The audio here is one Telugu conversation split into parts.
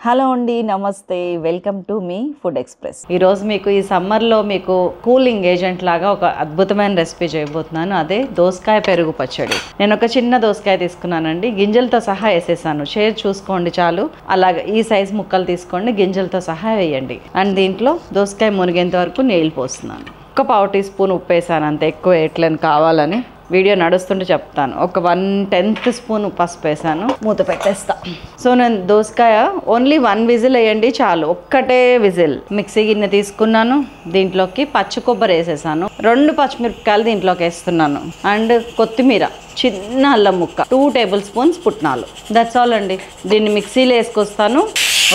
హలో అండి, నమస్తే. Welcome to me food express. ఈరోజు మీకు ఈ సమ్మర్లో మీకు కూలింగ్ ఏజెంట్ లాగా ఒక అద్భుతమైన రెసిపీ చేయబోతున్నాను. అదే దోసకాయ పెరుగు పచ్చడి. నేను ఒక చిన్న దోసకాయ తీసుకున్నానండి, గింజలతో సహా వేసేసాను. షేర్ చూసుకోండి చాలు. అలాగే ఈ సైజ్ ముక్కలు తీసుకోండి, గింజలతో సహా వేయండి. అండ్ దీంట్లో దోసకాయ మునిగేంత వరకు నీళ్ళు పోస్తున్నాను. ఒక 1/4 టీ స్పూన్ ఉప్పు వేసాను, అంత ఎక్కువ వేయట్లేను కావాలని. వీడియో నడుస్తుంటే చెప్తాను. ఒక 1/10 స్పూన్ పసుపు వేసాను, మూత పెట్టేస్తా. సో నేను దోసకాయ ఓన్లీ 1 విజిల్ వేయండి చాలు, ఒక్కటే విజిల్. మిక్సీ గిన్నె తీసుకున్నాను, దీంట్లోకి పచ్చి కొబ్బరి వేసేసాను, 2 పచ్చిమిరపకాయలు దీంట్లోకి వేస్తున్నాను, అండ్ కొత్తిమీర, చిన్న అల్లం ముక్క, 2 టేబుల్ స్పూన్స్ పుట్నాలు. దట్స్ ఆల్ అండి. దీన్ని మిక్సీలో వేసుకొస్తాను,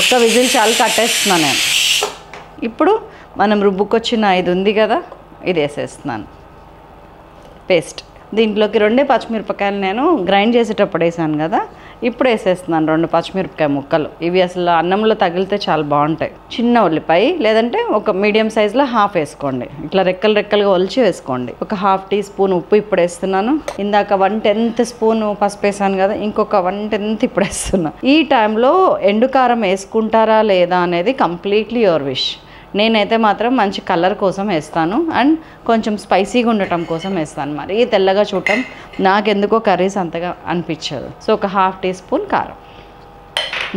ఒక్క విజిల్ చాలు, కట్టేస్తున్నాను నేను. ఇప్పుడు మనం రుబ్బుకొచ్చిన ఇది ఉంది కదా, ఇది వేసేస్తున్నాను పేస్ట్. దీంట్లోకి 2 పచ్చిమిరపకాయలు నేను గ్రైండ్ చేసేటప్పుడు వేసాను కదా, ఇప్పుడు వేసేస్తున్నాను 2 పచ్చిమిరపకాయ ముక్కలు. ఇవి అసలు అన్నంలో తగిలితే చాలా బాగుంటాయి. చిన్న ఉల్లిపాయ, లేదంటే ఒక మీడియం సైజులో హాఫ్ వేసుకోండి. ఇట్లా రెక్కలు రెక్కలుగా ఒలిచి వేసుకోండి. ఒక 1/2 టీ స్పూన్ ఉప్పు ఇప్పుడు వేస్తున్నాను. ఇందాక 1/10 స్పూన్ పసుపు వేసాను కదా, ఇంకొక 1/10 ఇప్పుడు వేస్తున్నా. ఈ టైంలో ఎండుకారం వేసుకుంటారా లేదా అనేది కంప్లీట్లీ యువర్ విష్. నేనైతే మాత్రం మంచి కలర్ కోసం వేస్తాను, అండ్ కొంచెం స్పైసీగా ఉండటం కోసం వేస్తాను. మరీ తెల్లగా చూడటం నాకెందుకో కర్రీస్ అంతగా అనిపించదు. సో ఒక 1/2 టీ స్పూన్ కారం.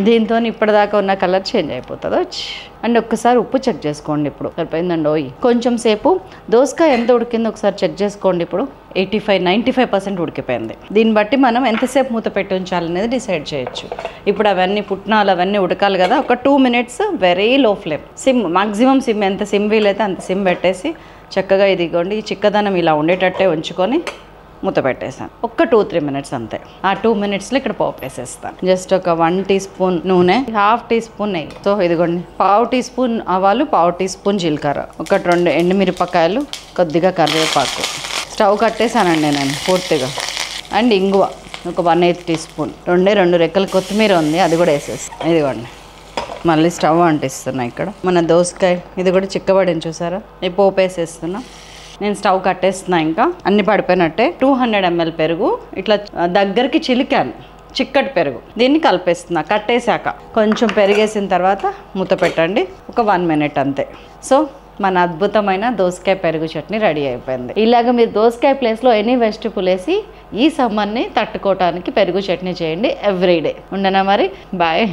దీంతో ఇప్పటిదాకా ఉన్న కలర్ చేంజ్ అయిపోతుంది. అండ్ ఒక్కసారి ఉప్పు చెక్ చేసుకోండి. ఇప్పుడు సరిపోయిందండి. కొంచెం సేపు దోసకాయ ఎంత ఉడికిందో ఒకసారి చెక్ చేసుకోండి. ఇప్పుడు 85-95% ఉడికిపోయింది. దీన్ని బట్టి మనం ఎంతసేపు మూత పెట్టి ఉంచాలనేది డిసైడ్ చేయొచ్చు. ఇప్పుడు అవన్నీ పుట్నాలు అవన్నీ ఉడకాలి కదా, ఒక 2 minutes very low flame, SIM, maximum SIM, ఎంత సిమ్ వీలైతే అంత సిమ్ పెట్టేసి చక్కగా ఇదిగోండి ఈ చిక్కదనం ఇలా ఉండేటట్టే ఉంచుకొని మూత పెట్టేసాను. ఒక 2-3 మినిట్స్ అంతే. ఆ 2 మినిట్స్లో ఇక్కడ పోపు వేసేస్తాను. జస్ట్ ఒక 1 టీ స్పూన్ నూనె, 1/2 టీ స్పూన్ నెయ్యి, సో ఇదిగోండి 1/2 టీ స్పూన్ ఆవాలు, 1/2 టీ స్పూన్ జీలకర్ర, 1-2 ఎండుమిరపకాయలు, కొద్దిగా కరివేపాకు. స్టవ్ కట్టేసానండి నేను పూర్తిగా. అండ్ ఇంగువ ఒక 1/8 టీ స్పూన్, 2 రెక్కల కొత్తిమీర ఉంది, అది కూడా వేసేస్తాను. ఇదిగోండి మళ్ళీ స్టవ్ అంటిస్తున్నా. ఇక్కడ మన దోసకాయ ఇది కూడా చిక్కబడింది చూసారా. ఈ పోపు వేసేస్తున్నా. నేను స్టవ్ కట్టేస్తున్నా. ఇంకా అన్ని పడిపోయినట్టే. 200 ml పెరుగు ఇట్లా దగ్గరికి చిలికాను, చిక్కటి పెరుగు. దీన్ని కలిపేస్తున్నా. కట్టేశాక కొంచెం పెరిగేసిన తర్వాత మూత పెట్టండి, ఒక 1 మినిట్ అంతే. సో మన అద్భుతమైన దోసకాయ పెరుగు చట్నీ రెడీ అయిపోయింది. ఇలాగ మీరు దోసకాయ ప్లేస్లో ఎనీ వెజిటబుల్ వేసి ఈ సమ్మర్ని తట్టుకోవటానికి పెరుగు చట్నీ చేయండి ఎవ్రీడే. ఉండనా మరి, బాయ్.